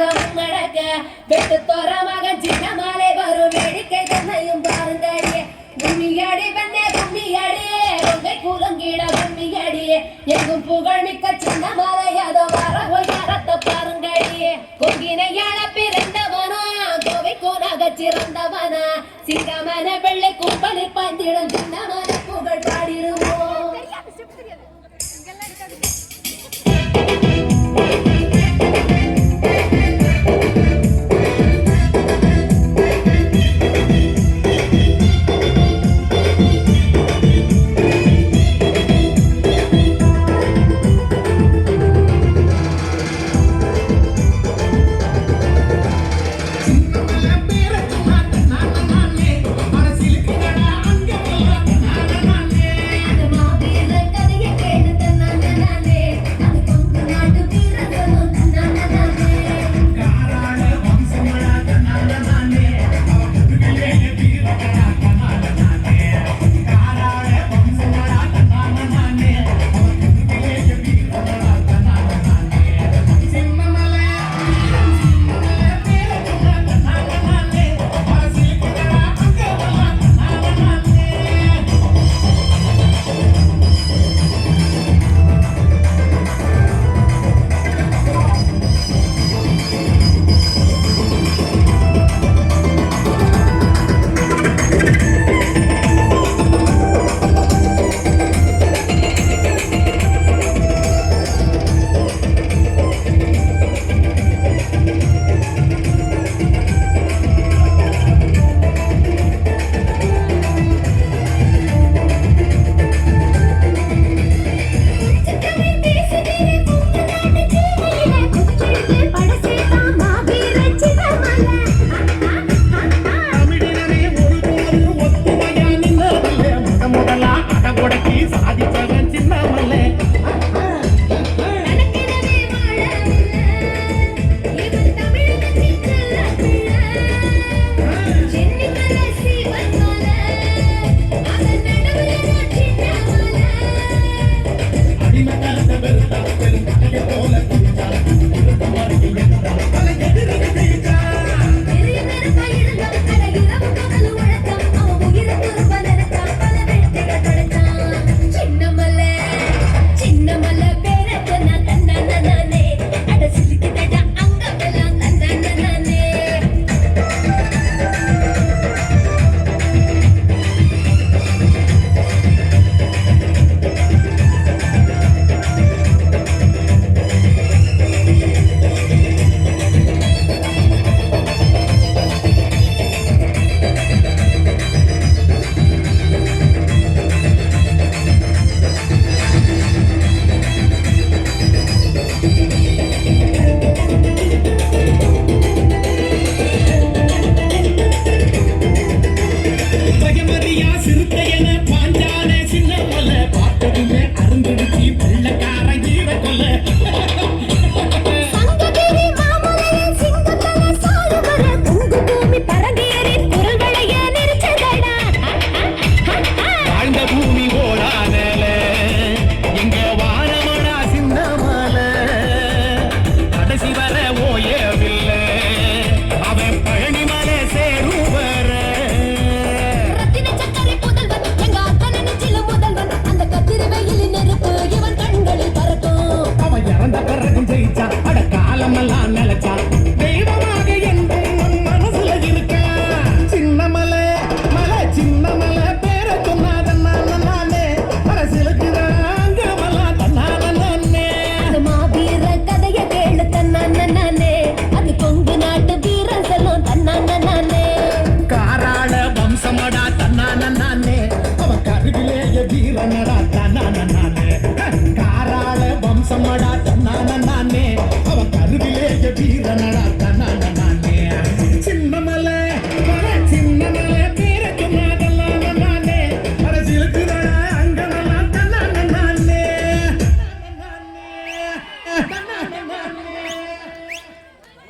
முன்னடக்க வெட்டு தோரமாக சின்ன மாலை வரும் வேடிக்கை தன்னையும் பாருங்கடியே கும்மியடி பெண்ணே கும்மியடியே உங்கை குலங்கிட கும்மியடியே எங்கும் புகழ் மிக்க சின்ன மாலை அதோ வர ஒய்யாரத்தை பாருங்கடியே கொங்கினையாள பிறந்தவனா கோவை கோனாக சிறந்தவனா சிங்கமன வெள்ளை கும்பலில் பாய்ந்திடும் சின்ன மன புகழ் பாடிடுவோம்.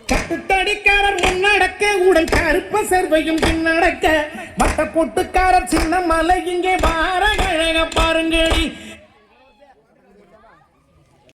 கட்டுத்தடிக்காரர் முன்னடக்க உடல் கருப்ப செர்வையும் பின்னடக்க வட்ட பொட்டுக்காரர் சின்ன மலை இங்கே வார கழக பாருங்கடி